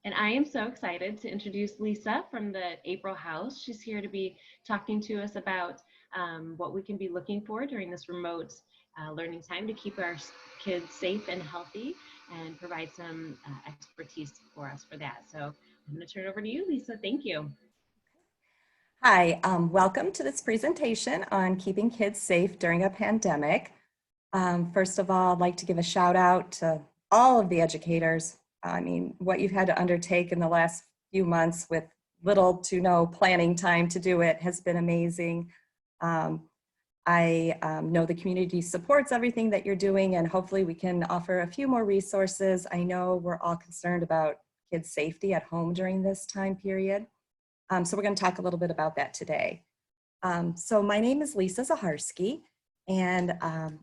And I am so excited to introduce Lisa from the April House. She's here to be talking to us about what we can be looking for during this remote learning time to keep our kids safe and healthy and provide some expertise for us for that. So I'm going to turn it over to you, Lisa. Thank you. Hi, welcome to this presentation on keeping kids safe during a pandemic. First of all, I'd like to give a shout out to all of the educators. I mean, what you've had to undertake in the last few months with little to no planning time to do it has been amazing. I know the community supports everything that you're doing, and hopefully we can offer a few more resources. I know we're all concerned about kids' safety at home during this time period. So we're going to talk a little bit about that today. So my name is Lisa Zacharski, and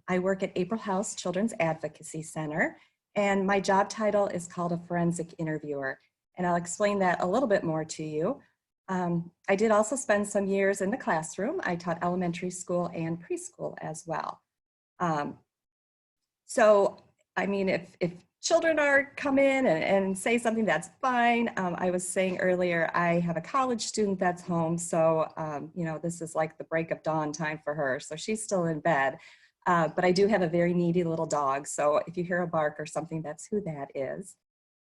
I work at April House Children's Advocacy Center, and my job title is called a forensic interviewer, and I'll explain that a little bit more to you. I did also spend some years in the classroom. I taught elementary school and preschool as well. So, I mean, if children come in and say something, that's fine. I was saying earlier, I have a college student that's home. So, you know, this is like the break of dawn time for her. So she's still in bed. But I do have a very needy little dog. So if you hear a bark or something, that's who that is.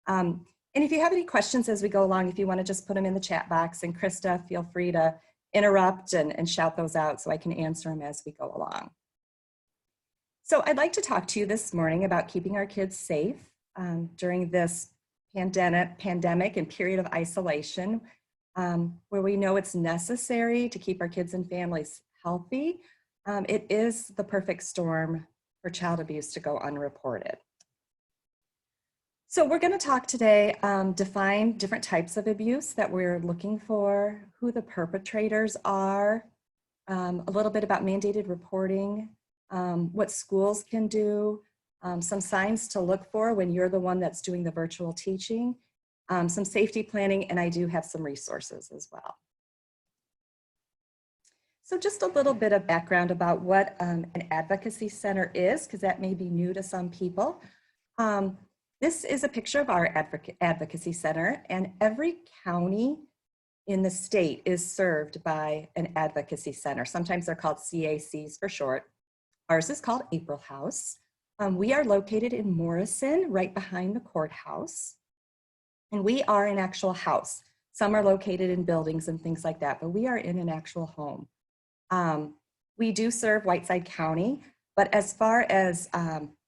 And if you have any questions as we go along, if you want to just put them in the chat box, and Krista, feel free to interrupt and shout those out so I can answer them as we go along. So I'd like to talk to you this morning about keeping our kids safe during this pandemic and period of isolation, where we know it's necessary to keep our kids and families healthy. It is the perfect storm for child abuse to go unreported. So we're going to talk today, define different types of abuse that we're looking for, who the perpetrators are, a little bit about mandated reporting, what schools can do, some signs to look for when you're the one that's doing the virtual teaching, some safety planning, and I do have some resources as well. So just a little bit of background about what an advocacy center is, because that may be new to some people. This is a picture of our advocacy center, and every county in the state is served by an advocacy center. Sometimes they're called CACs for short. Ours is called April House. We are located in Morrison, right behind the courthouse. And we are an actual house. Some are located in buildings and things like that, but we are in an actual home. We do serve Whiteside County, but as far as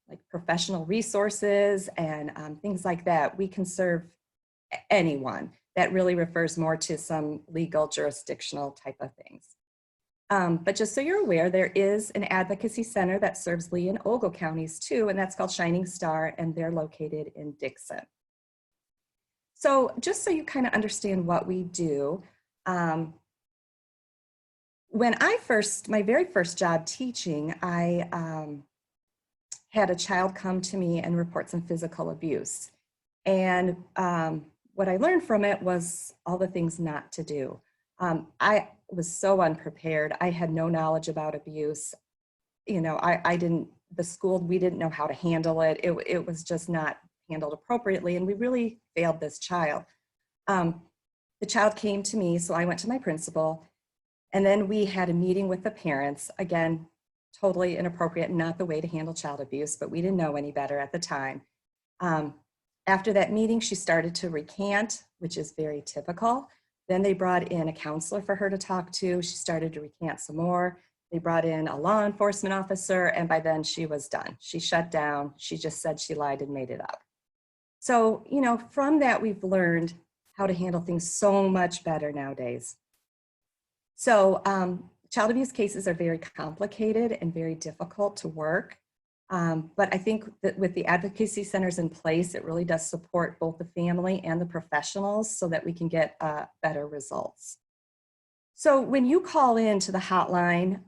like professional resources and things like that, we can serve anyone. That really refers more to some legal jurisdictional type of things. But just so you're aware, there is an advocacy center that serves Lee and Ogle counties too, and that's called Shining Star, and they're located in Dixon. So just so you kind of understand what we do, when my very first job teaching, I had a child come to me and report some physical abuse. And what I learned from it was all the things not to do. I was so unprepared. I had no knowledge about abuse. You know, we didn't know how to handle it. It was just not handled appropriately, and we really failed this child. The child came to me, so I went to my principal, and then we had a meeting with the parents. Again, totally inappropriate and not the way to handle child abuse, but we didn't know any better at the time. After that meeting, she started to recant, which is very typical. Then they brought in a counselor for her to talk to. She started to recant some more. They brought in a law enforcement officer, and by then she was done. She shut down. She just said she lied and made it up. So, you know, from that, we've learned how to handle things so much better nowadays. So child abuse cases are very complicated and very difficult to work. But I think that with the advocacy centers in place, it really does support both the family and the professionals so that we can get better results. So when you call in to the hotline,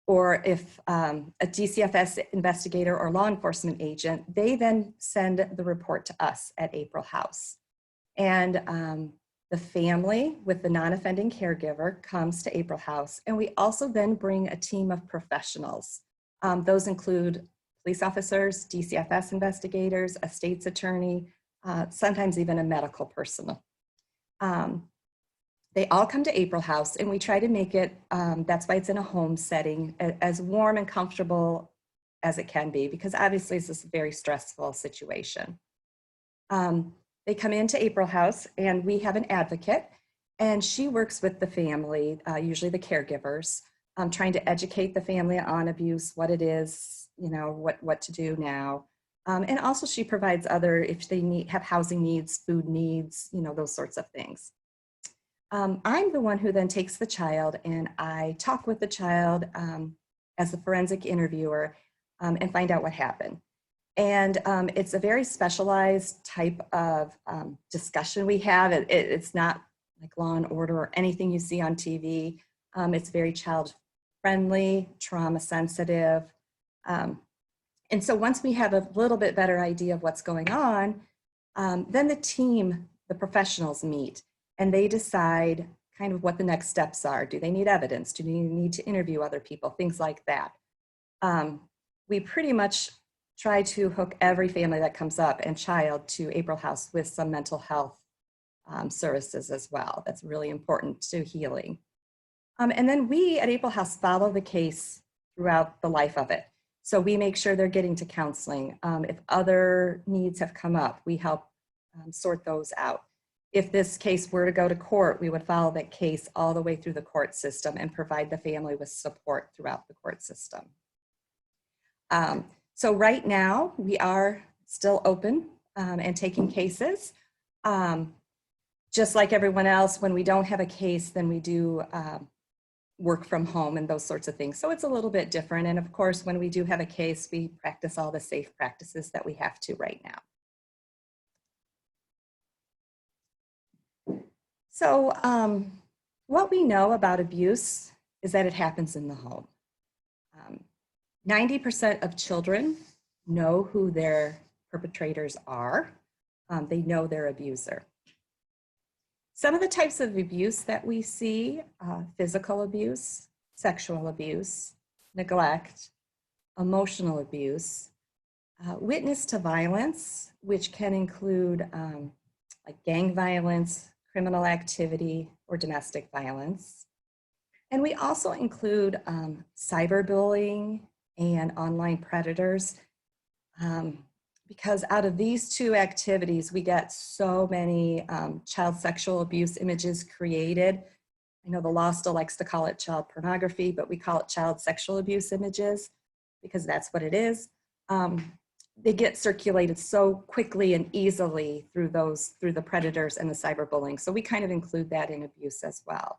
or if a DCFS investigator or law enforcement agent, they then send the report to us at April House. And the family with the non-offending caregiver comes to April House, and we also then bring a team of professionals. Those include police officers, DCFS investigators, a state's attorney, sometimes even a medical personnel. They all come to April House, and we try to make it, that's why it's in a home setting, as warm and comfortable as it can be, because obviously this is a very stressful situation. They come into April House, and we have an advocate, and she works with the family, usually the caregivers, trying to educate the family on abuse, what it is, you know, what to do now. And also she provides other, if they have housing needs, food needs, you know, those sorts of things. I'm the one who then takes the child, and I talk with the child as a forensic interviewer and find out what happened. And it's a very specialized type of discussion we have. It's not like Law and Order or anything you see on TV. It's very child friendly, trauma sensitive. And so once we have a little bit better idea of what's going on, then the team, the professionals meet, and they decide kind of what the next steps are. Do they need evidence? Do they need to interview other people? Things like that. We pretty much try to hook every family that comes up and child to April House with some mental health services as well. That's really important to healing. And then we at April House follow the case throughout the life of it. So we make sure they're getting to counseling. If other needs have come up, we help sort those out. If this case were to go to court, we would follow that case all the way through the court system and provide the family with support throughout the court system. So right now, we are still open and taking cases. Just like everyone else, when we don't have a case, then we do work from home and those sorts of things. So it's a little bit different. And of course, when we do have a case, we practice all the safe practices that we have to right now. So what we know about abuse is that it happens in the home. 90% of children know who their perpetrators are. They know their abuser. Some of the types of abuse that we see, physical abuse, sexual abuse, neglect, emotional abuse, witness to violence, which can include like gang violence, criminal activity, or domestic violence. And we also include cyberbullying and online predators, because out of these two activities, we get so many child sexual abuse images created. I know the law still likes to call it child pornography, but we call it child sexual abuse images because that's what it is. They get circulated so quickly and easily through the predators and the cyberbullying. So we kind of include that in abuse as well.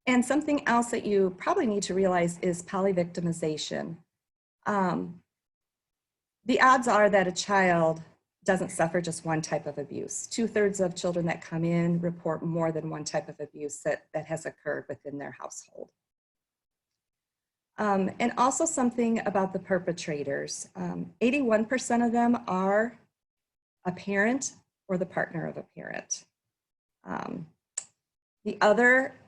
And something else that you probably need to realize is polyvictimization. The odds are that a child doesn't suffer just one type of abuse. 2/3 of children that come in report more than one type of abuse that has occurred within their household. And also something about the perpetrators. 81% of them are a parent or the partner of a parent. The other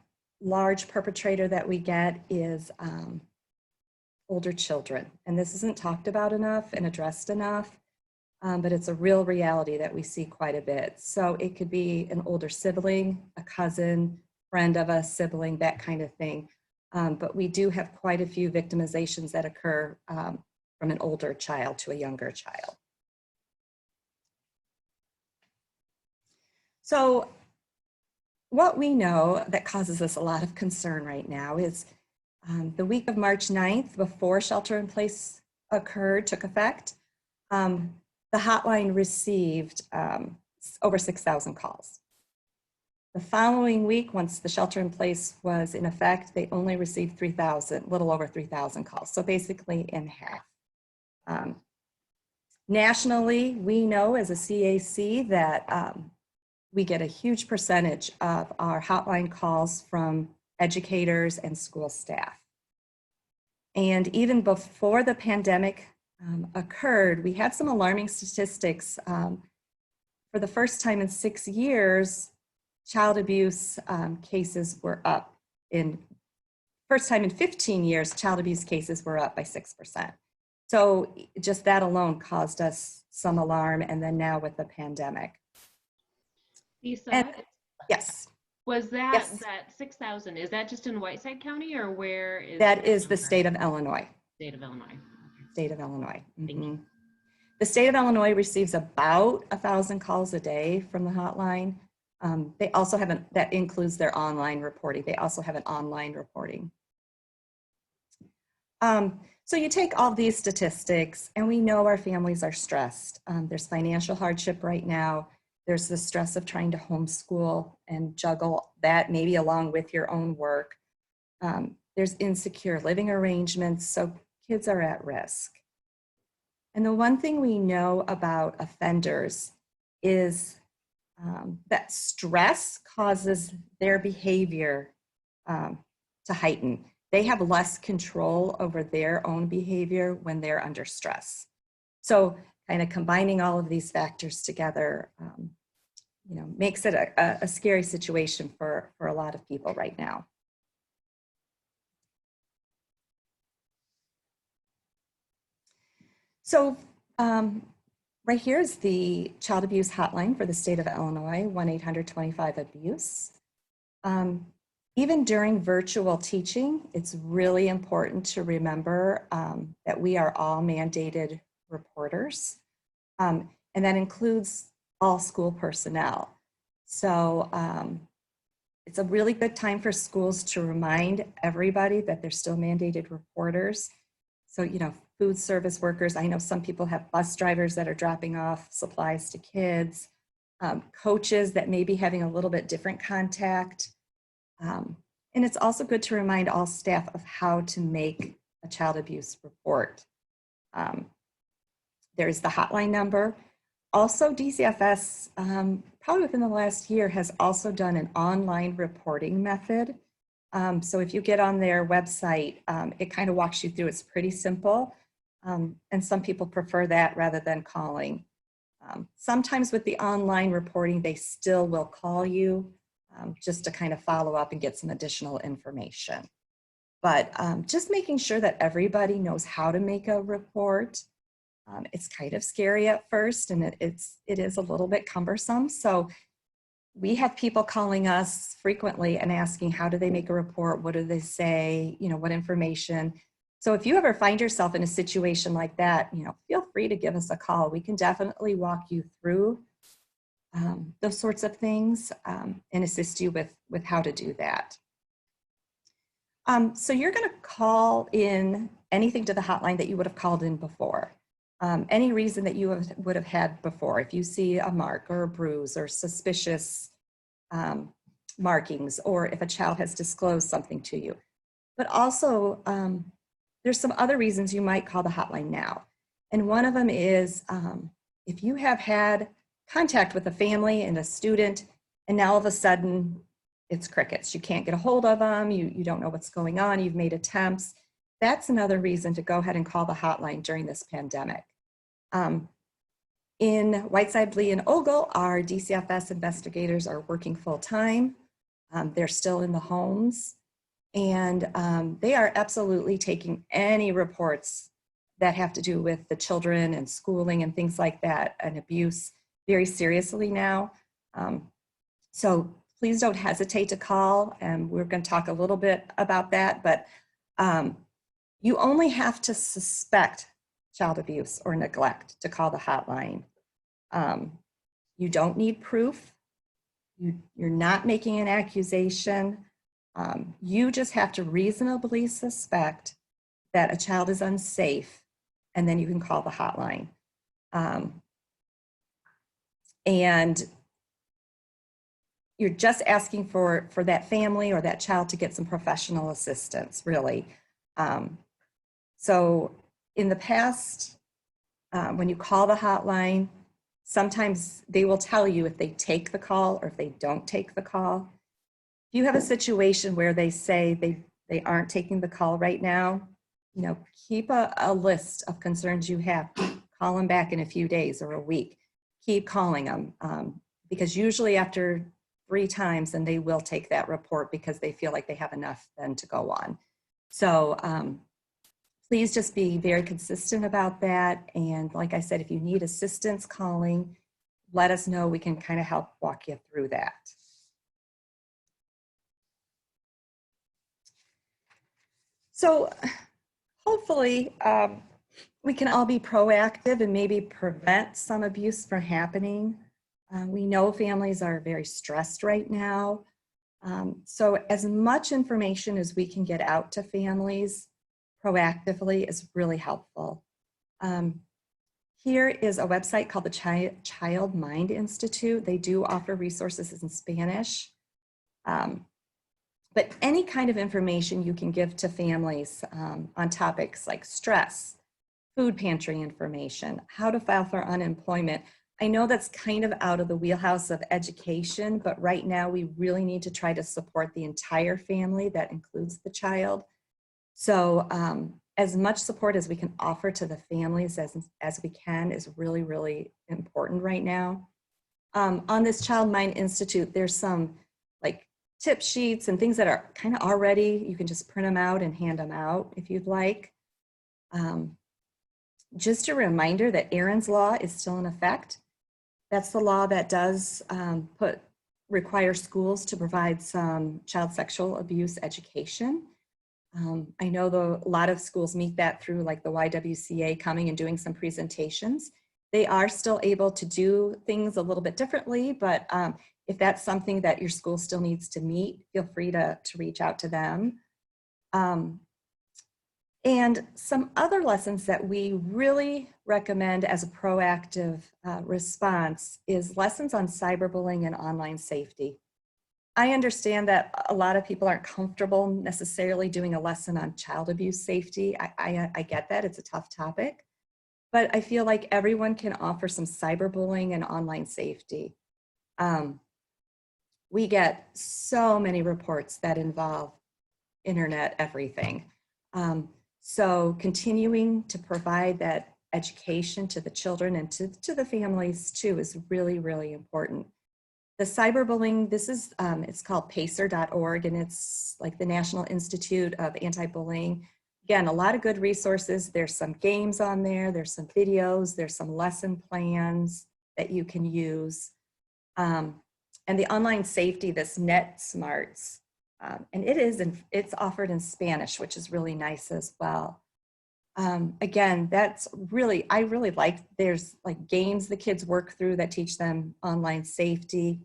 large perpetrator that we get is older children. And this isn't talked about enough and addressed enough, but it's a real reality that we see quite a bit. So it could be an older sibling, a cousin, friend of a sibling, that kind of thing. But we do have quite a few victimizations that occur from an older child to a younger child. So what we know that causes us a lot of concern right now is the week of March 9th, before shelter in place took effect, the hotline received over 6,000 calls. The following week, once the shelter in place was in effect, they only received 3,000, little over 3,000 calls. So basically in half. Nationally, we know as a CAC that we get a huge percentage of our hotline calls from educators and school staff. And even before the pandemic occurred, we had some alarming statistics. For the first time in 6 years, child abuse cases were up. First time in 15 years, child abuse cases were up by 6%. So just that alone caused us some alarm, and then now with the pandemic. Lisa, And yes, was that yes, 6,000, is that just in Whiteside County, or where is that is the number? state of Illinois. State of Illinois. State of Illinois. Thank you. The state of Illinois receives about 1,000 calls a day from the hotline. They also have that includes their online reporting. They also have an online reporting. So you take all these statistics, and we know our families are stressed. There's financial hardship right now. There's the stress of trying to homeschool and juggle that maybe along with your own work. There's insecure living arrangements, so kids are at risk. And the one thing we know about offenders is that stress causes their behavior to heighten. They have less control over their own behavior when they're under stress. So kind of combining all of these factors together, makes it a scary situation for a lot of people right now. So right here is the child abuse hotline for the state of Illinois, 1-800-25-ABUSE. Even during virtual teaching, it's really important to remember that we are all mandated reporters, and that includes all school personnel. So it's a really good time for schools to remind everybody that they're still mandated reporters. So, food service workers, I know some people have bus drivers that are dropping off supplies to kids, coaches that may be having a little bit different contact. And it's also good to remind all staff of how to make a child abuse report. There's the hotline number. Also, DCFS, probably within the last year, has also done an online reporting method. So if you get on their website, it kind of walks you through. It's pretty simple. And some people prefer that rather than calling. Sometimes with the online reporting, they still will call you just to kind of follow up and get some additional information. But just making sure that everybody knows how to make a report. It's kind of scary at first, and it is a little bit cumbersome. So we have people calling us frequently and asking, how do they make a report? What do they say? What information? So if you ever find yourself in a situation like that, feel free to give us a call. We can definitely walk you through those sorts of things and assist you with how to do that. So you're going to call in anything to the hotline that you would have called in before. Any reason that you would have had before. If you see a mark or a bruise or suspicious markings, or if a child has disclosed something to you. But also, there's some other reasons you might call the hotline now. And one of them is if you have had contact with a family and a student, and now all of a sudden it's crickets. You can't get a hold of them. You don't know what's going on. You've made attempts. That's another reason to go ahead and call the hotline during this pandemic. In Whiteside, Lee, and Ogle, our DCFS investigators are working full time. They're still in the homes, and they are absolutely taking any reports that have to do with the children and schooling and things like that, and abuse, very seriously now. So please don't hesitate to call, and we're going to talk a little bit about that, but you only have to suspect child abuse or neglect to call the hotline. You don't need proof. You're not making an accusation. You just have to reasonably suspect that a child is unsafe, and then you can call the hotline. And you're just asking for that family or that child to get some professional assistance, really. So in the past, when you call the hotline, sometimes they will tell you if they take the call or if they don't take the call. If you have a situation where they say they aren't taking the call right now, keep a list of concerns you have. Call them back in a few days or a week. Keep calling them because usually after 3 times, then they will take that report because they feel like they have enough then to go on. So Please just be very consistent about that. And like I said, if you need assistance calling, let us know. We can kind of help walk you through that. So hopefully we can all be proactive and maybe prevent some abuse from happening. We know families are very stressed right now. So as much information as we can get out to families proactively is really helpful. Here is a website called the Child Mind Institute. They do offer resources in Spanish. But any kind of information you can give to families on topics like stress, food pantry information, how to file for unemployment. I know that's kind of out of the wheelhouse of education, but right now we really need to try to support the entire family. That includes the child. So as much support as we can offer to the families as we can is really, really important right now. On this Child Mind Institute, there's some like tip sheets and things that are kind of already, you can just print them out and hand them out if you'd like. Just a reminder that Aaron's Law is still in effect. That's the law that does require schools to provide some child sexual abuse education. I know a lot of schools meet that through like the YWCA coming and doing some presentations. They are still able to do things a little bit differently, but if that's something that your school still needs to meet, feel free to reach out to them. And some other lessons that we really recommend as a proactive response is lessons on cyberbullying and online safety. I understand that a lot of people aren't comfortable necessarily doing a lesson on child abuse safety. I get that, it's a tough topic, but I feel like everyone can offer some cyberbullying and online safety. We get so many reports that involve internet everything. So continuing to provide that education to the children and to the families too is really, really important. The cyberbullying, this is, it's called pacer.org, and it's like the National Institute of Anti-Bullying. Again, a lot of good resources. There's some games on there, there's some videos, there's some lesson plans that you can use. And the online safety, this Net Smarts, and it's offered in Spanish, which is really nice as well. Again, that's really, I really like, there's like games the kids work through that teach them online safety.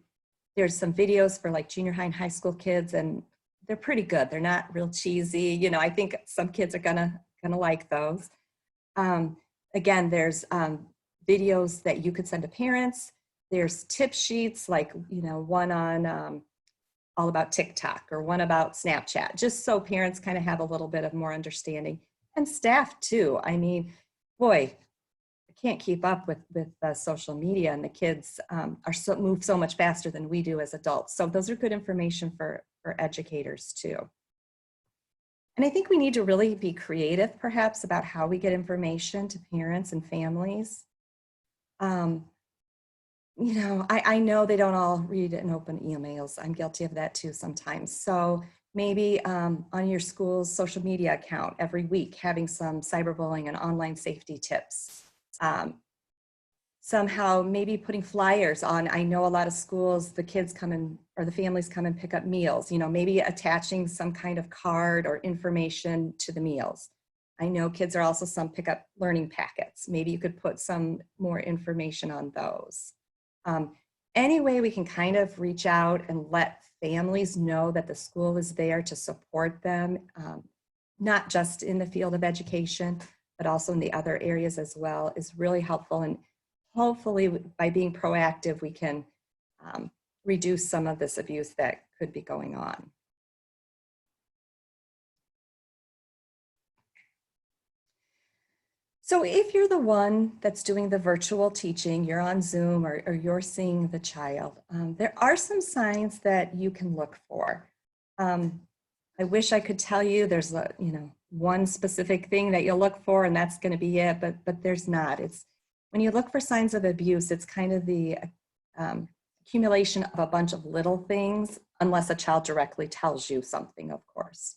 There's some videos for like junior high and high school kids, and they're pretty good. They're not real cheesy. You know, I think some kids are gonna like those. Again, there's videos that you could send to parents. There's tip sheets, like, you know, one on all about TikTok or one about Snapchat, just so parents kind of have a little bit of more understanding. And staff too. I mean, boy, I can't keep up with social media, and the kids move so much faster than we do as adults. So those are good information for educators too. And I think we need to really be creative perhaps about how we get information to parents and families. You know, I know they don't all read and open emails. I'm guilty of that too sometimes. So maybe on your school's social media account every week, having some cyberbullying and online safety tips. Somehow maybe putting flyers on. I know a lot of schools, the kids come in, or the families come and pick up meals, you know, maybe attaching some kind of card or information to the meals. I know kids are also some pick up learning packets. Maybe you could put some more information on those. Any way we can kind of reach out and let families know that the school is there to support them, not just in the field of education, but also in the other areas as well, is really helpful. And hopefully by being proactive, we can reduce some of this abuse that could be going on. So if you're the one that's doing the virtual teaching, you're on Zoom or you're seeing the child, there are some signs that you can look for. I wish I could tell you there's one specific thing that you'll look for and that's going to be it, but there's not. It's when you look for signs of abuse, it's kind of the accumulation of a bunch of little things, unless a child directly tells you something, of course.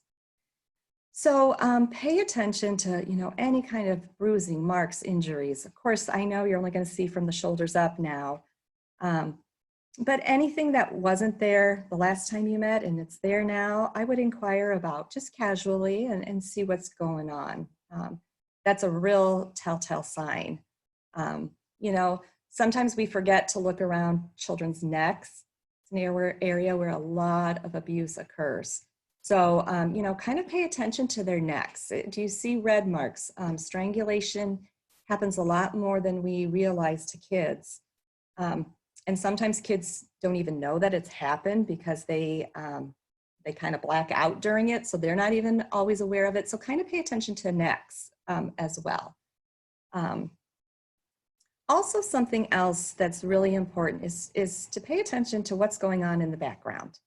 So pay attention to, any kind of bruising, marks, injuries. Of course, I know you're only going to see from the shoulders up now, um, but anything that wasn't there the last time you met and it's there now, I would inquire about just casually and see what's going on. That's a real telltale sign. Um, you know, Sometimes we forget to look around children's necks. It's an area where a lot of abuse occurs. So, kind of pay attention to their necks. Do you see red marks? Strangulation happens a lot more than we realize to kids. Um, and sometimes kids don't even know that it's happened because they kind of black out during it. So they're not even always aware of it. So kind of pay attention to necks as well. Also, something else that's really important is to pay attention to what's going on in the background.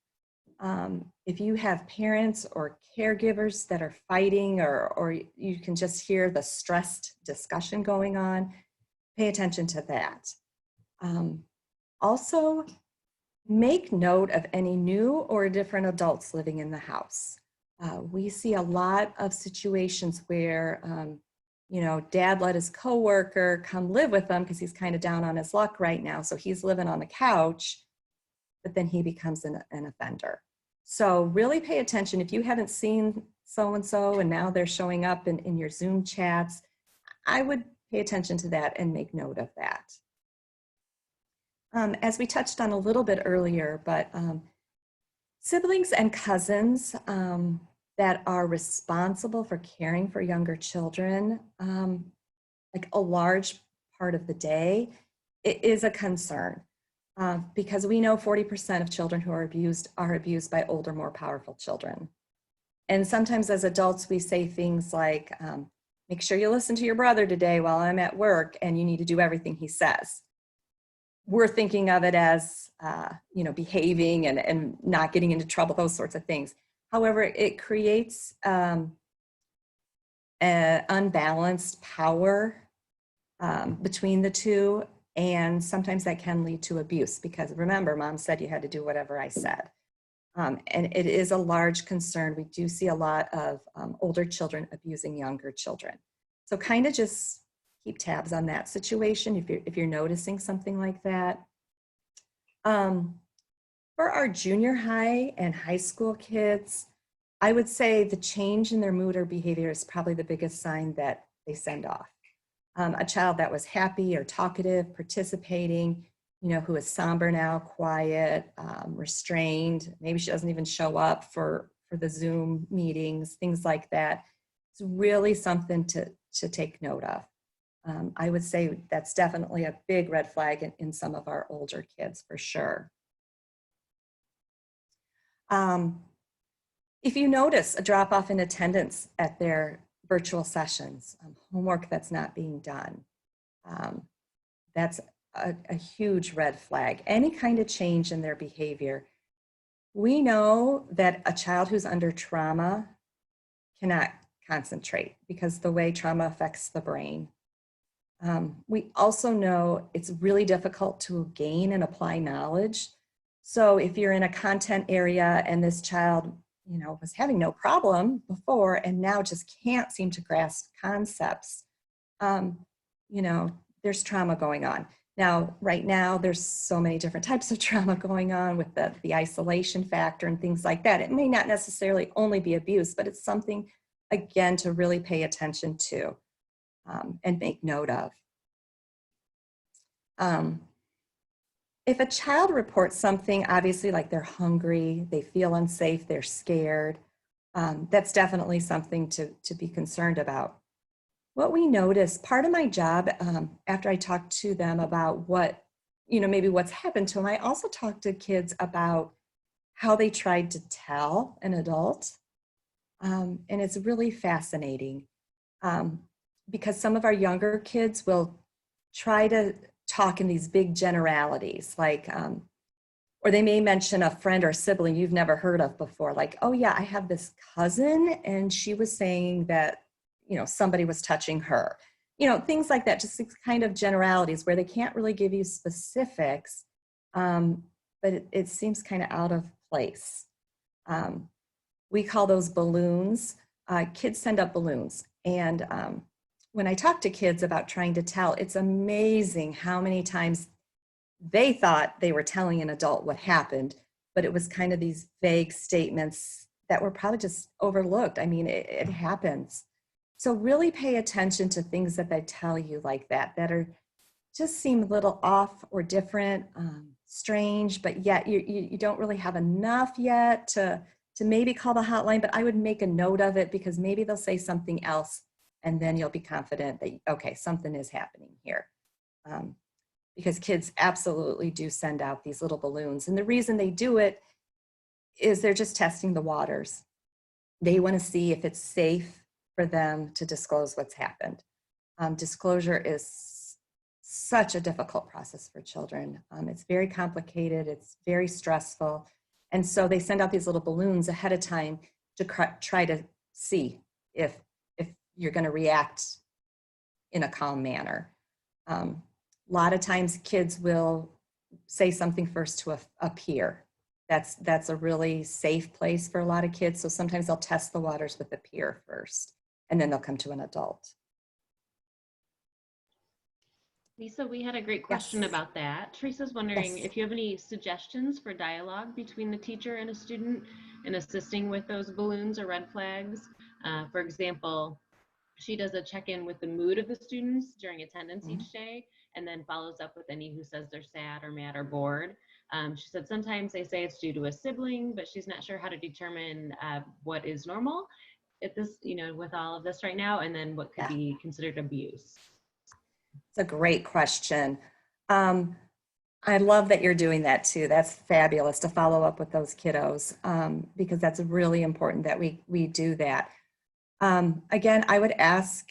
If you have parents or caregivers that are fighting, or you can just hear the stressed discussion going on, pay attention to that. Also, make note of any new or different adults living in the house. We see a lot of situations where dad let his coworker come live with them because he's kind of down on his luck right now. So he's living on the couch, but then he becomes an offender. So really pay attention. If you haven't seen so-and-so and now they're showing up in your Zoom chats, I would pay attention to that and make note of that. As we touched on a little bit earlier, but siblings and cousins that are responsible for caring for younger children, like a large part of the day, it is a concern because we know 40% of children who are abused by older, more powerful children. And sometimes as adults, we say things like, make sure you listen to your brother today while I'm at work, and you need to do everything he says. We're thinking of it as, behaving and not getting into trouble, those sorts of things. However, it creates an unbalanced power between the two, and sometimes that can lead to abuse because remember, mom said you had to do whatever I said. And it is a large concern. We do see a lot of older children abusing younger children. So kind of just keep tabs on that situation if you're noticing something like that. For our junior high and high school kids, I would say the change in their mood or behavior is probably the biggest sign that they send off. A child that was happy or talkative, participating, who is somber now, quiet, restrained, maybe she doesn't even show up for the Zoom meetings, things like that. It's really something to take note of. I would say that's definitely a big red flag in some of our older kids for sure. If you notice a drop off in attendance at their virtual sessions, homework that's not being done, that's a huge red flag. Any kind of change in their behavior. We know that a child who's under trauma cannot concentrate because the way trauma affects the brain. We also know it's really difficult to gain and apply knowledge. So if you're in a content area and this child, was having no problem before and now just can't seem to grasp concepts, there's trauma going on. Now, right now, there's so many different types of trauma going on with the isolation factor and things like that. It may not necessarily only be abuse, but it's something, again, to really pay attention to and make note of. If a child reports something, obviously like they're hungry, they feel unsafe, they're scared, that's definitely something to be concerned about. What we notice, part of my job, after I talk to them about what, maybe what's happened to them, I also talk to kids about how they tried to tell an adult. And it's really fascinating because some of our younger kids will try to talk in these big generalities, like, or they may mention a friend or sibling you've never heard of before, like, oh yeah, I have this cousin and she was saying that, somebody was touching her, things like that, just kind of generalities where they can't really give you specifics, but it seems kind of out of place. We call those balloons. kids send up balloons. And when I talk to kids about trying to tell, it's amazing how many times they thought they were telling an adult what happened, but it was kind of these vague statements that were probably just overlooked. I mean, it happens. So really pay attention to things that they tell you like that, that are just seem a little off or different, strange, but yet you don't really have enough yet to maybe call the hotline, but I would make a note of it because maybe they'll say something else and then you'll be confident that, okay, something is happening here. Because kids absolutely do send out these little balloons. And the reason they do it is they're just testing the waters. They want to see if it's safe for them to disclose what's happened. Disclosure is such a difficult process for children. It's very complicated, it's very stressful. And so they send out these little balloons ahead of time to try to see if you're going to react in a calm manner. A lot of times kids will say something first to a peer. That's a really safe place for a lot of kids. So sometimes they'll test the waters with a peer first, and then they'll come to an adult. Lisa, we had a great question about that. Teresa's wondering if you have any suggestions for dialogue between the teacher and a student in assisting with those balloons or red flags. For example, she does a check-in with the mood of the students during attendance each day, and then follows up with any who says they're sad or mad or bored. She said sometimes they say it's due to a sibling, but she's not sure how to determine what is normal at this, with all of this right now, and then what could be considered abuse. It's a great question. I love that you're doing that too. That's fabulous to follow up with those kiddos, because that's really important that we do that. Again, I would ask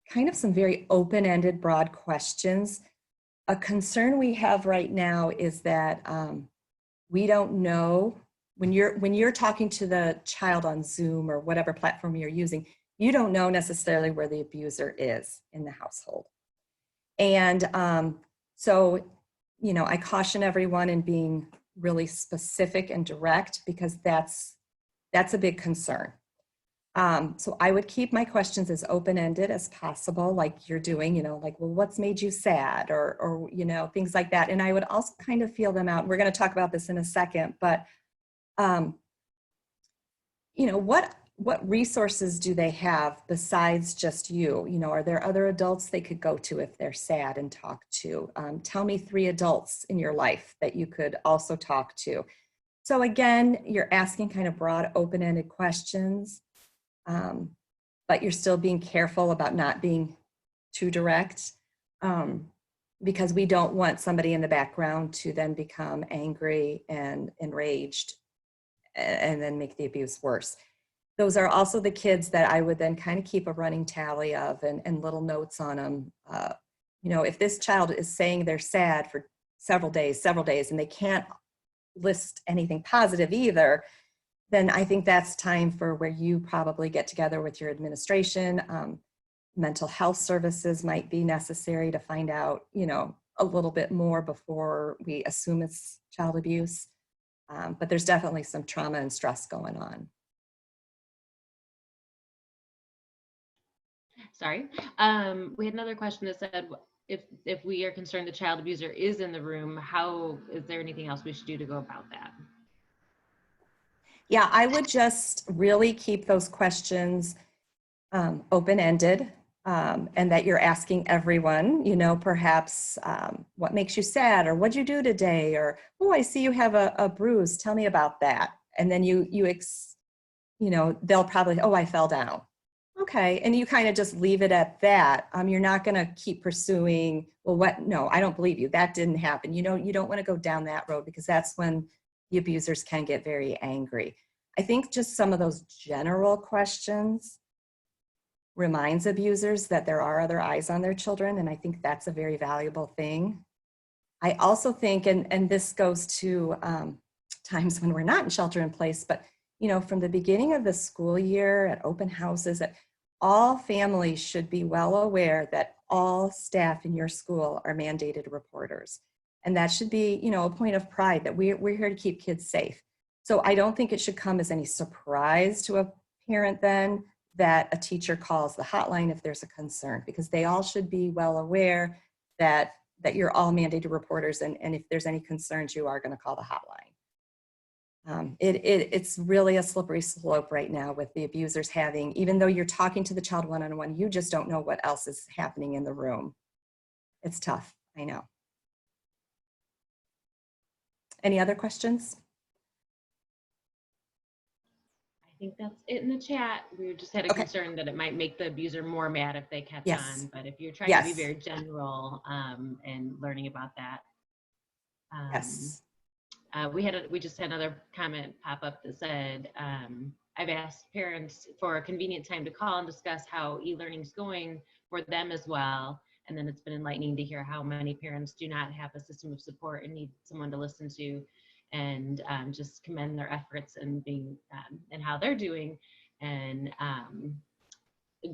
kind of some very open-ended, broad questions. A concern we have right now is that we don't know, when you're talking to the child on Zoom or whatever platform you're using, you don't know necessarily where the abuser is in the household. And so, I caution everyone in being really specific and direct, because that's a big concern. So I would keep my questions as open-ended as possible, like you're doing, like, well, what's made you sad, or things like that. And I would also kind of feel them out. We're going to talk about this in a second, but, what resources do they have besides just you? Are there other adults they could go to if they're sad and talk to? Tell me 3 adults in your life that you could also talk to. So again, you're asking kind of broad, open-ended questions. But you're still being careful about not being too direct, because we don't want somebody in the background to then become angry and enraged and then make the abuse worse. Those are also the kids that I would then kind of keep a running tally of and little notes on them. If this child is saying they're sad for several days, and they can't list anything positive either, then I think that's time for where you probably get together with your administration. Mental health services might be necessary to find out, a little bit more before we assume it's child abuse. But there's definitely some trauma and stress going on. Sorry. We had another question that said, if we are concerned the child abuser is in the room, is there anything else we should do to go about that? Yeah, I would just really keep those questions open-ended, and that you're asking everyone, perhaps what makes you sad, or what'd you do today, or, oh, I see you have a bruise, tell me about that. And then they'll probably, oh, I fell down. Okay, and you kind of just leave it at that. You're not going to keep pursuing, well, no, I don't believe you, that didn't happen. You don't want to go down that road, because that's when the abusers can get very angry. I think just some of those general questions reminds abusers that there are other eyes on their children, and I think that's a very valuable thing. I also think, and this goes to times when we're not in shelter in place, but from the beginning of the school year at open houses, that all families should be well aware that all staff in your school are mandated reporters. And that should be, a point of pride that we're here to keep kids safe. So I don't think it should come as any surprise to a parent then that a teacher calls the hotline if there's a concern, because they all should be well aware that you're all mandated reporters, and if there's any concerns, you are going to call the hotline. It's really a slippery slope right now with the abusers having, even though you're talking to the child one-on-one, you just don't know what else is happening in the room. It's tough, I know. Any other questions? I think that's it in the chat. We just had a concern that it might make the abuser more mad if they catch on, but if you're trying to be very general and learning about that. We just had another comment pop up that said, I've asked parents for a convenient time to call and discuss how e-learning is going for them as well. And then it's been enlightening to hear how many parents do not have a system of support and need someone to listen to, and just commend their efforts and being and how they're doing, and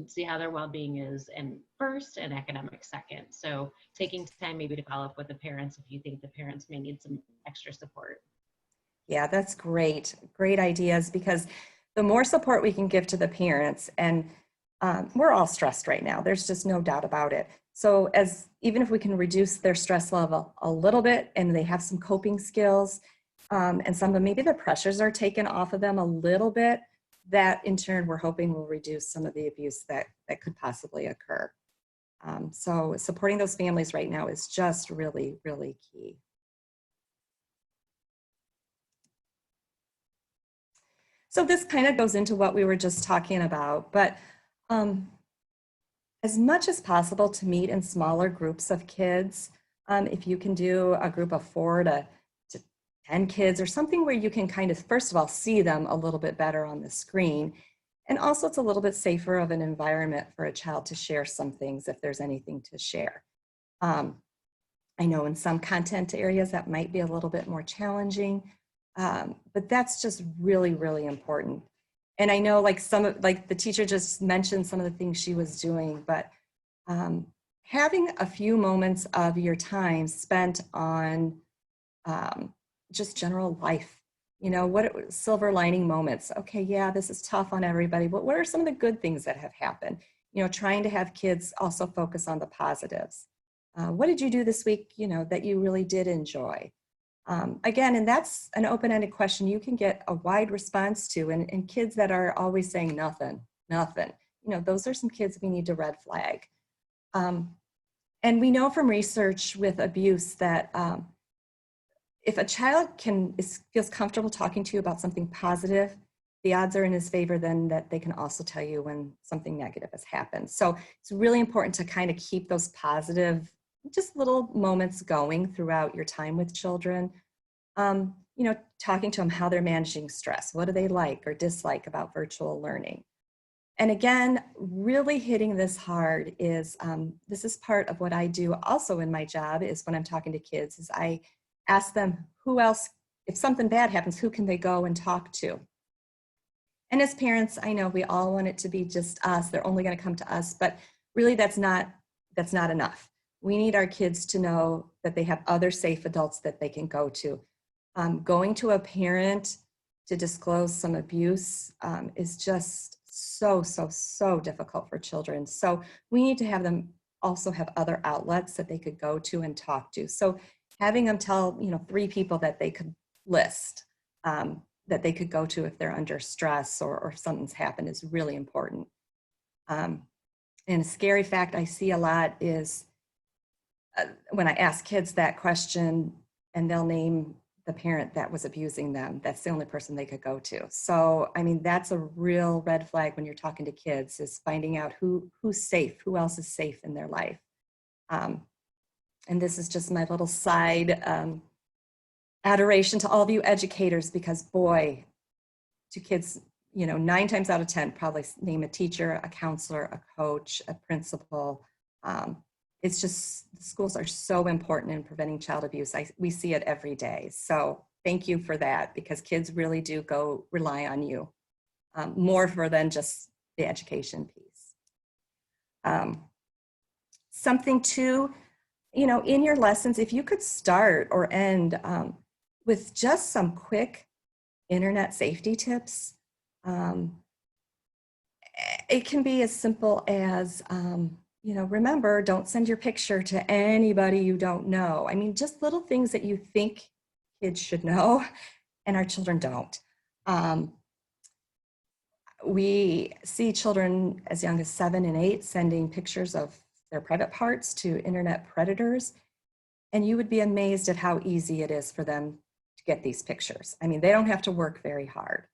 see how their well-being is and first and academic second. So taking time maybe to follow up with the parents if you think the parents may need some extra support. Yeah, that's great. Great ideas, because the more support we can give to the parents, and we're all stressed right now. There's just no doubt about it. So even if we can reduce their stress level a little bit and they have some coping skills, and some of maybe the pressures are taken off of them a little bit, that in turn we're hoping will reduce some of the abuse that could possibly occur. So supporting those families right now is just really, really key. So this kind of goes into what we were just talking about, but as much as possible to meet in smaller groups of kids. If you can do a group of 4 to 10 kids or something where you can kind of, first of all, see them a little bit better on the screen. And also it's a little bit safer of an environment for a child to share some things if there's anything to share. I know in some content areas that might be a little bit more challenging, but that's just really, really important. And I know like the teacher just mentioned some of the things she was doing, but having a few moments of your time spent on just general life, what silver lining moments. Okay, yeah, this is tough on everybody, but what are some of the good things that have happened? Trying to have kids also focus on the positives. What did you do this week, that you really did enjoy? Again, and that's an open-ended question you can get a wide response to, and kids that are always saying nothing, those are some kids we need to red flag. And we know from research with abuse that if a child feels comfortable talking to you about something positive, the odds are in his favor then that they can also tell you when something negative has happened. So it's really important to kind of keep those positive, just little moments going throughout your time with children. Talking to them how they're managing stress. What do they like or dislike about virtual learning? And again, really hitting this hard is, this is part of what I do also in my job, is when I'm talking to kids, is I ask them who else, if something bad happens, who can they go and talk to? And as parents, I know we all want it to be just us. They're only going to come to us, but really that's not enough. We need our kids to know that they have other safe adults that they can go to. Going to a parent to disclose some abuse is just so difficult for children. So we need to have them also have other outlets that they could go to and talk to. So having them tell, 3 people that they could list, that they could go to if they're under stress or if something's happened is really important. And a scary fact I see a lot is when I ask kids that question and they'll name the parent that was abusing them, that's the only person they could go to. So, I mean, that's a real red flag when you're talking to kids, is finding out who's safe, who else is safe in their life. And this is just my little side adoration to all of you educators, because boy, to kids, 9 times out of 10 probably name a teacher, a counselor, a coach, a principal. It's just, the schools are so important in preventing child abuse. We see it every day. So thank you for that, because kids really do rely on you more for than just the education piece. Something too, in your lessons, if you could start or end with just some quick internet safety tips. it can be as simple as, you know, remember, don't send your picture to anybody you don't know. I mean, just little things that you think kids should know and our children don't. We see children as young as 7 and 8 sending pictures of their private parts to internet predators. And you would be amazed at how easy it is for them to get these pictures. I mean, they don't have to work very hard.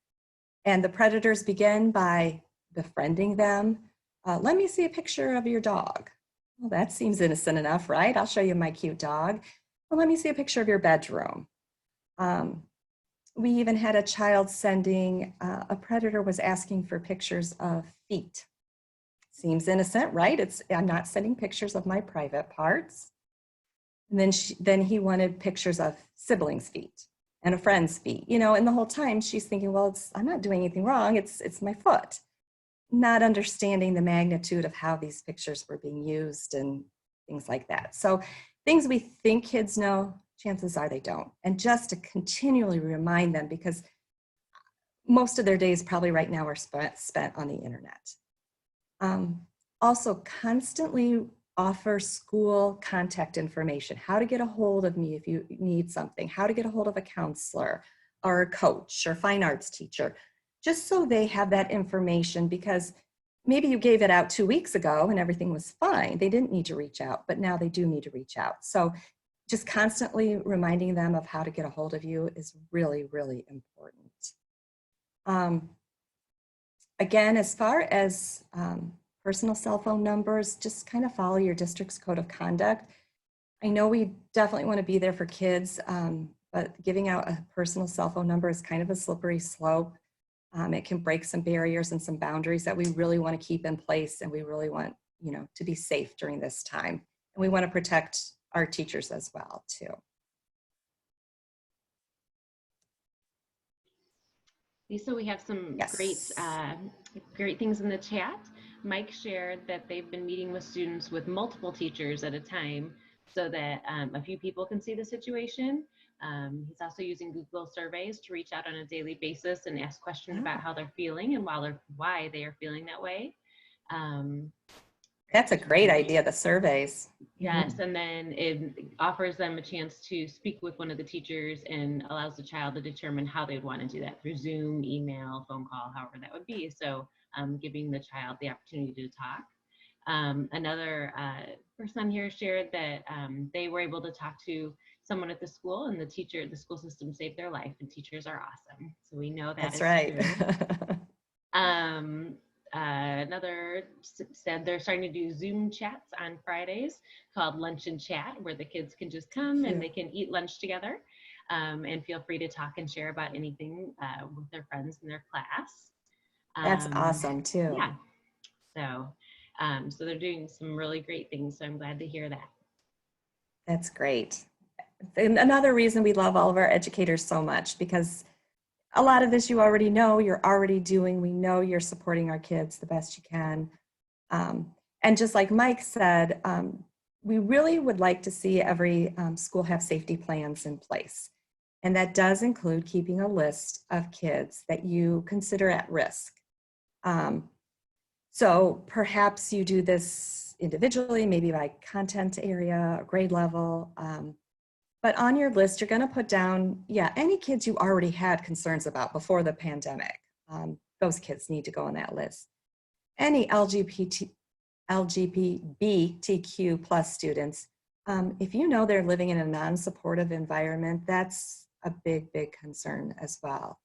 And the predators begin by befriending them. Let me see a picture of your dog. Well, that seems innocent enough, right? I'll show you my cute dog. Well, let me see a picture of your bedroom. We even had a child sending, a predator was asking for pictures of feet. Seems innocent, right? I'm not sending pictures of my private parts. And then he wanted pictures of siblings' feet and a friend's feet, you know, and the whole time she's thinking, well, I'm not doing anything wrong. It's my foot. Not understanding the magnitude of how these pictures were being used and things like that. So things we think kids know, chances are they don't. And just to continually remind them, because most of their days probably right now are spent on the internet. Also constantly offer school contact information, how to get a hold of me if you need something, how to get a hold of a counselor or a coach or fine arts teacher, just so they have that information, because maybe you gave it out 2 weeks ago and everything was fine. They didn't need to reach out, but now they do need to reach out. So just constantly reminding them of how to get a hold of you is really, really important. Again, as far as personal cell phone numbers, just kind of follow your district's code of conduct. I know we definitely want to be there for kids, but giving out a personal cell phone number is kind of a slippery slope. It can break some barriers and some boundaries that we really want to keep in place, and we really want, you know, to be safe during this time. And we want to protect our teachers as well, too. Lisa, we have some Yes. great things in the chat. Mike shared that they've been meeting with students with multiple teachers at a time so that a few people can see the situation. He's also using Google surveys to reach out on a daily basis and ask questions about how they're feeling and why they are feeling that way. That's a great idea, the surveys. Yes, and then it offers them a chance to speak with one of the teachers and allows the child to determine how they'd want to do that through Zoom, email, phone call, however that would be. So giving the child the opportunity to talk. Another person here shared that they were able to talk to someone at the school, and the school system saved their life, and teachers are awesome. So we know that That's right. true. Another said they're starting to do Zoom chats on Fridays called Lunch and Chat, where the kids can just come and they can eat lunch together and feel free to talk and share about anything with their friends in their class. That's awesome too. Yeah. So they're doing some really great things. So I'm glad to hear that. That's great. And another reason we love all of our educators so much, because a lot of this you already know, you're already doing. We know you're supporting our kids the best you can. And just like Mike said, we really would like to see every school have safety plans in place. And that does include keeping a list of kids that you consider at risk. So perhaps you do this individually, maybe by content area or grade level. But on your list, you're going to put down, any kids you already had concerns about before the pandemic. Those kids need to go on that list. Any LGBTQ plus students, if you know they're living in a non-supportive environment, that's a big, big concern as well.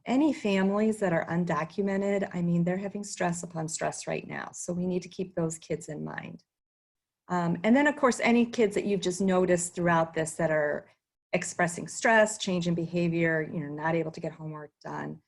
Any families that are undocumented, I mean, they're having stress upon stress right now. So we need to keep those kids in mind. And then, of course, any kids that you've just noticed throughout this that are expressing stress, change in behavior, not able to get homework done.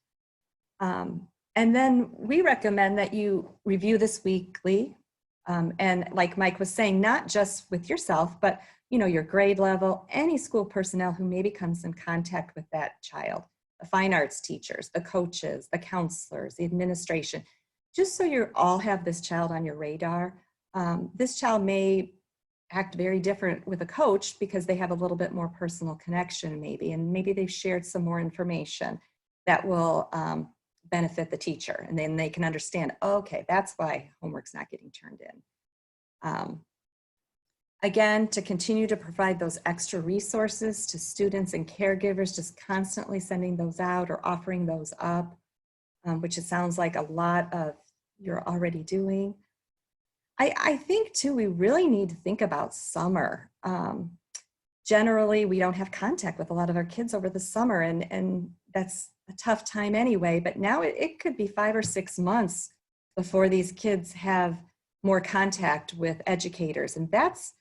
And then we recommend that you review this weekly. And like Mike was saying, not just with yourself, but your grade level, any school personnel who maybe comes in contact with that child, the fine arts teachers, the coaches, the counselors, the administration, just so you all have this child on your radar. This child may act very different with a coach because they have a little bit more personal connection maybe, and maybe they've shared some more information that will benefit the teacher, and then they can understand, okay, that's why homework's not getting turned in. Again, to continue to provide those extra resources to students and caregivers, just constantly sending those out or offering those up, which it sounds like a lot of you're already doing. I think too, we really need to think about summer. Generally, we don't have contact with a lot of our kids over the summer, and that's a tough time anyway, but now it could be 5 or 6 months before these kids have more contact with educators, and that's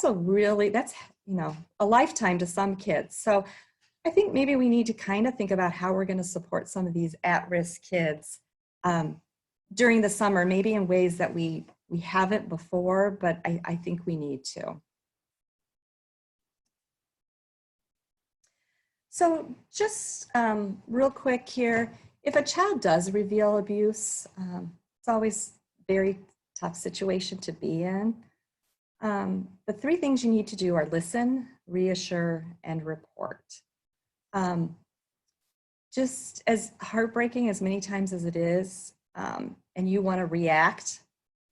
you know, a lifetime to some kids. So I think maybe we need to kind of think about how we're going to support some of these at-risk kids during the summer, maybe in ways that we haven't before, but I think we need to. So just real quick here, if a child does reveal abuse, it's always a very tough situation to be in. The 3 things you need to do are listen, reassure, and report. Just as heartbreaking as many times as it is, and you want to react,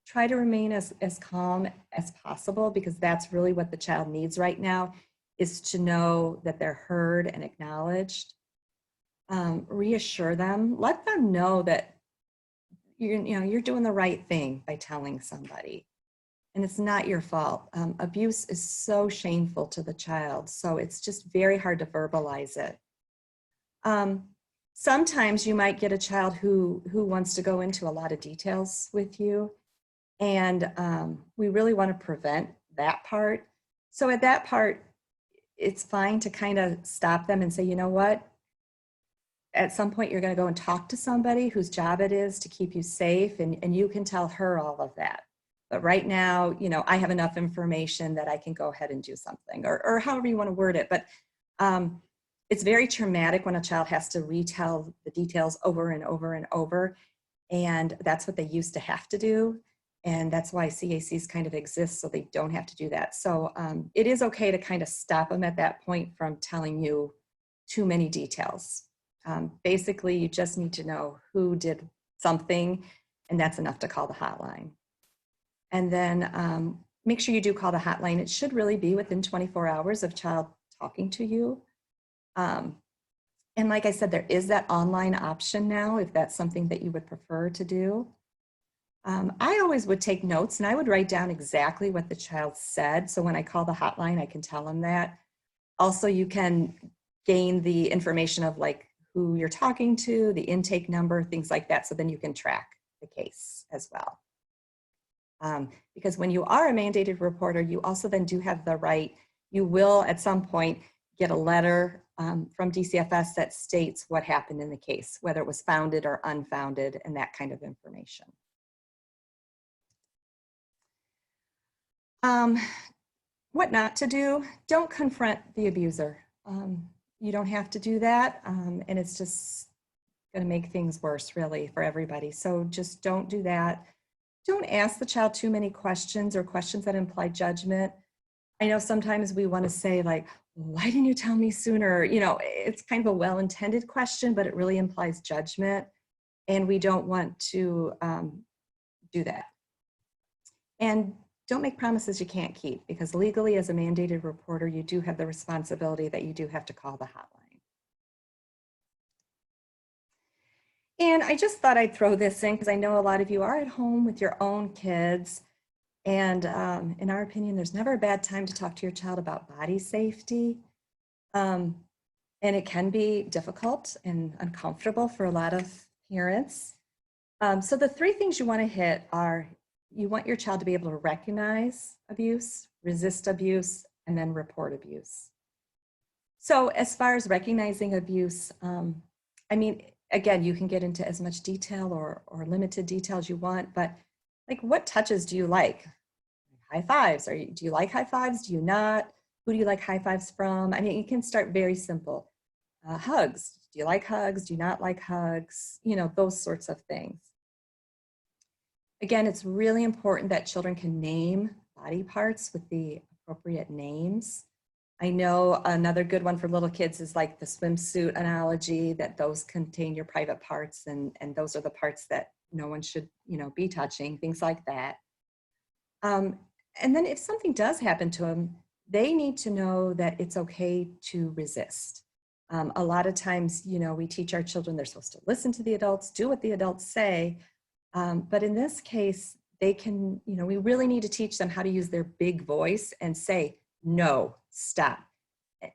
try to remain as calm as possible, because that's really what the child needs right now, is to know that they're heard and acknowledged. Reassure them, let them know that you're doing the right thing by telling somebody, and it's not your fault. Abuse is so shameful to the child, so it's just very hard to verbalize it. Sometimes you might get a child who wants to go into a lot of details with you, and we really want to prevent that part. So at that part, it's fine to kind of stop them and say, you know what? At some point, you're going to go and talk to somebody whose job it is to keep you safe, and you can tell her all of that. But right now, you know, I have enough information that I can go ahead and do something, or however you want to word it. But it's very traumatic when a child has to retell the details over and over and over. And that's what they used to have to do. And that's why CACs kind of exist, so they don't have to do that. So it is okay to kind of stop them at that point from telling you too many details. Basically, you just need to know who did something, and that's enough to call the hotline. And then make sure you do call the hotline. It should really be within 24 hours of child talking to you. And like I said, there is that online option now, if that's something that you would prefer to do. I always would take notes, and I would write down exactly what the child said. So when I call the hotline, I can tell them that. Also, you can gain the information of like who you're talking to, the intake number, things like that. So then you can track the case as well. Because when you are a mandated reporter, you also then do have the right, you will at some point get a letter from DCFS that states what happened in the case, whether it was founded or unfounded, and that kind of information. What not to do: don't confront the abuser. You don't have to do that, and it's just going to make things worse, really, for everybody. So just don't do that. Don't ask the child too many questions or questions that imply judgment. I know sometimes we want to say like, why didn't you tell me sooner? You know, it's kind of a well-intended question, but it really implies judgment, and we don't want to do that. And don't make promises you can't keep, because legally as a mandated reporter, you do have the responsibility that you do have to call the hotline. And I just thought I'd throw this in because I know a lot of you are at home with your own kids. And in our opinion, there's never a bad time to talk to your child about body safety. And it can be difficult and uncomfortable for a lot of parents. So the 3 things you want to hit are, you want your child to be able to recognize abuse, resist abuse, and then report abuse. So as far as recognizing abuse, I mean, again, you can get into as much detail or limited detail as you want, but like, what touches do you like? High fives. Do you like high fives? Do you not? Who do you like high fives from? I mean, you can start very simple. Hugs. Do you like hugs? Do you not like hugs? You know, those sorts of things. Again, it's really important that children can name body parts with the appropriate names. I know another good one for little kids is like the swimsuit analogy, that those contain your private parts, and those are the parts that no one should, be touching, things like that. Um, and then if something does happen to them, they need to know that it's okay to resist. A lot of times, we teach our children they're supposed to listen to the adults, do what the adults say. But in this case, they can, we really need to teach them how to use their big voice and say, no, stop.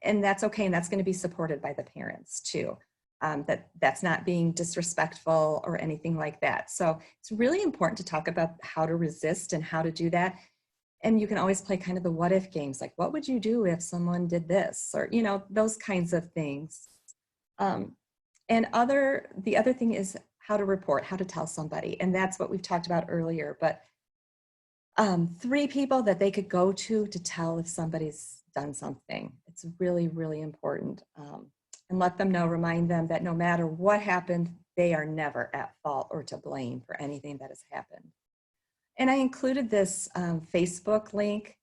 And that's okay. And that's going to be supported by the parents too. That's not being disrespectful or anything like that. So it's really important to talk about how to resist and how to do that. And you can always play kind of the what if games, like what would you do if someone did this, or those kinds of things. And the other thing is how to report, how to tell somebody, and that's what we've talked about earlier. But 3 people that they could go to tell if somebody's done something. It's really, really important. And let them know, remind them that no matter what happened, they are never at fault or to blame for anything that has happened. And I included this Facebook link.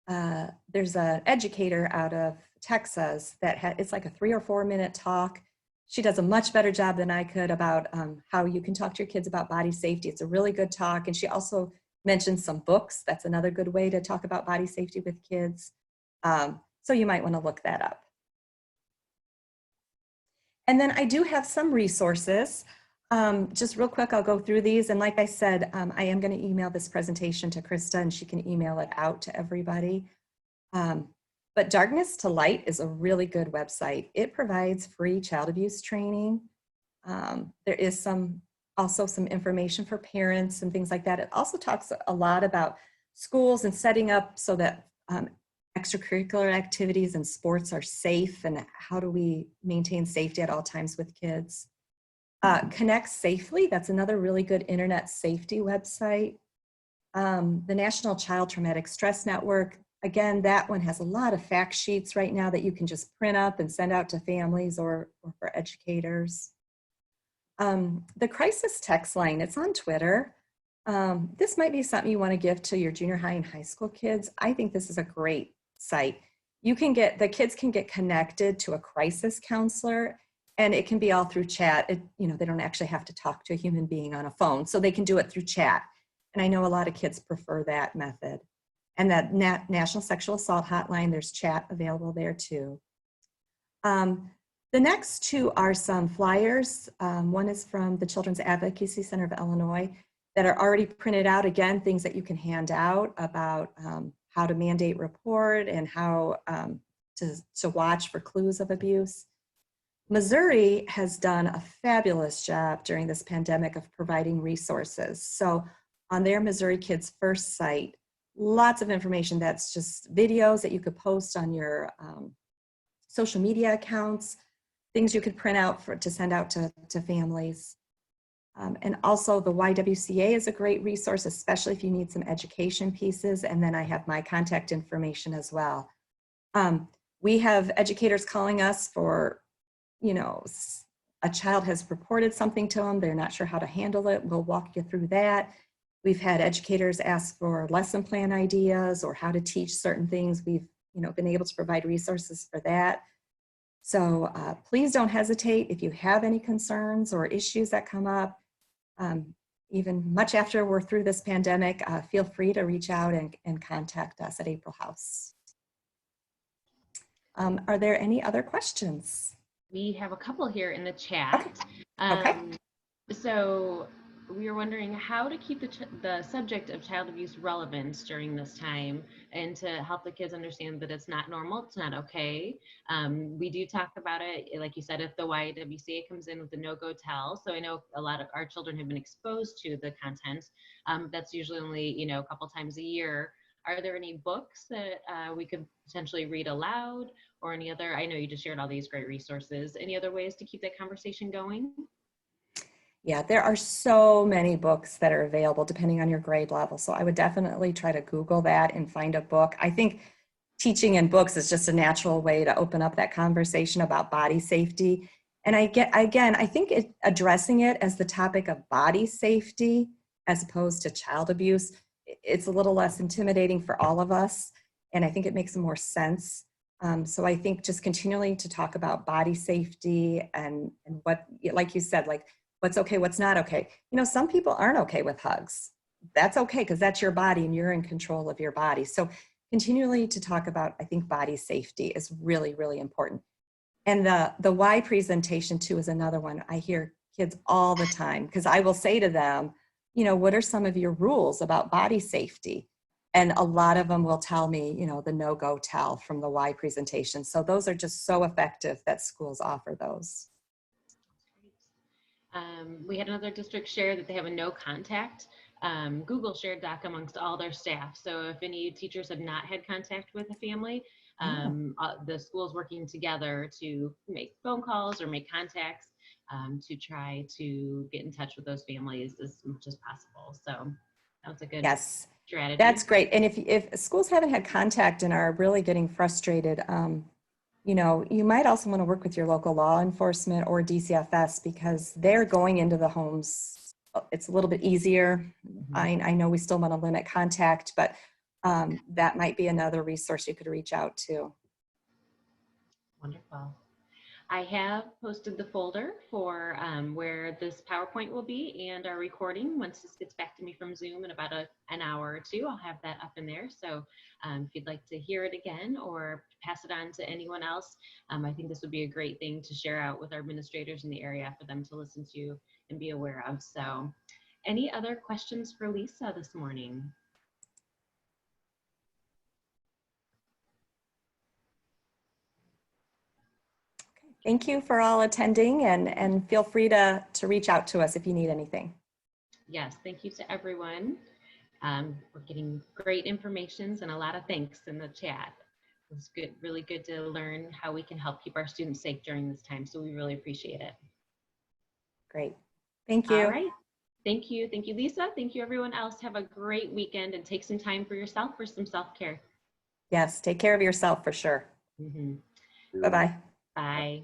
There's an educator out of Texas that it's like a 3 or 4 minute talk. She does a much better job than I could about how you can talk to your kids about body safety. It's a really good talk. And she also mentioned some books. That's another good way to talk about body safety with kids. So you might want to look that up. And then I do have some resources. Just real quick, I'll go through these. And like I said, I am going to email this presentation to Krista, and she can email it out to everybody. But Darkness to Light is a really good website. It provides free child abuse training. There is also some information for parents and things like that. It also talks a lot about schools and setting up so that extracurricular activities and sports are safe, and how do we maintain safety at all times with kids. Connect Safely, that's another really good internet safety website. The National Child Traumatic Stress Network, again, that one has a lot of fact sheets right now that you can just print up and send out to families or for educators. The Crisis Text Line, it's on Twitter. This might be something you want to give to your junior high and high school kids. I think this is a great site. The kids can get connected to a crisis counselor, and it can be all through chat. They don't actually have to talk to a human being on a phone, so they can do it through chat. And I know a lot of kids prefer that method. And that National Sexual Assault Hotline, there's chat available there too. The next 2 are some flyers. One is from the Children's Advocacy Center of Illinois that are already printed out. Again, things that you can hand out about how to mandate report and how to watch for clues of abuse. Missouri has done a fabulous job during this pandemic of providing resources. So on their Missouri Kids First site, lots of information that's just videos that you could post on your social media accounts, things you could print out to send out to families. And also the YWCA is a great resource, especially if you need some education pieces. And then I have my contact information as well. We have educators calling us for, a child has reported something to them. They're not sure how to handle it. We'll walk you through that. We've had educators ask for lesson plan ideas or how to teach certain things. We've, been able to provide resources for that. So please don't hesitate if you have any concerns or issues that come up. Even much after we're through this pandemic, feel free to reach out and contact us at April House. Are there any other questions? We have a couple here in the chat. Okay. So we were wondering how to keep the subject of child abuse relevant during this time, and to help the kids understand that it's not normal, it's not okay. We do talk about it, like you said, if the YWCA comes in with a no-go tell. So I know a lot of our children have been exposed to the content. That's usually only, a couple times a year. Are there any books that we could potentially read aloud, or any other, I know you just shared all these great resources, any other ways to keep that conversation going? Yeah, there are so many books that are available depending on your grade level. So I would definitely try to Google that and find a book. I think teaching in books is just a natural way to open up that conversation about body safety. And I think addressing it as the topic of body safety as opposed to child abuse, it's a little less intimidating for all of us. And I think it makes more sense. So I think just continually to talk about body safety and what, like you said, like what's okay, what's not okay. You know, some people aren't okay with hugs. That's okay, because that's your body and you're in control of your body. So continually to talk about, I think body safety is really, really important. And the why presentation too is another one I hear kids all the time, because I will say to them, you know, what are some of your rules about body safety? And a lot of them will tell me, you know, the no-go tell from the why presentation. So those are just so effective that schools offer those. We had another district share that they have a no contact Google shared doc amongst all their staff. So if any teachers have not had contact with a family, the school's working together to make phone calls or make contacts to try to get in touch with those families as much as possible. So that's a good Yes, strategy. that's great. And if schools haven't had contact and are really getting frustrated, you know, you might also want to work with your local law enforcement or DCFS, because they're going into the homes. It's a little bit easier. I know we still want to limit contact, but that might be another resource you could reach out to. Wonderful. I have posted the folder for where this PowerPoint will be and our recording. Once this gets back to me from Zoom in about an hour or two, I'll have that up in there. So if you'd like to hear it again or pass it on to anyone else, I think this would be a great thing to share out with our administrators in the area for them to listen to and be aware of. So any other questions for Lisa this morning? Thank you for all attending, and feel free to reach out to us if you need anything. Yes, thank you to everyone. We're getting great information and a lot of thanks in the chat. It was good, really good to learn how we can help keep our students safe during this time. So we really appreciate it. Great. Thank you. All right. Thank you. Thank you, Lisa. Thank you, everyone else. Have a great weekend and take some time for yourself for some self-care. Yes, take care of yourself for sure. Bye-bye. Bye.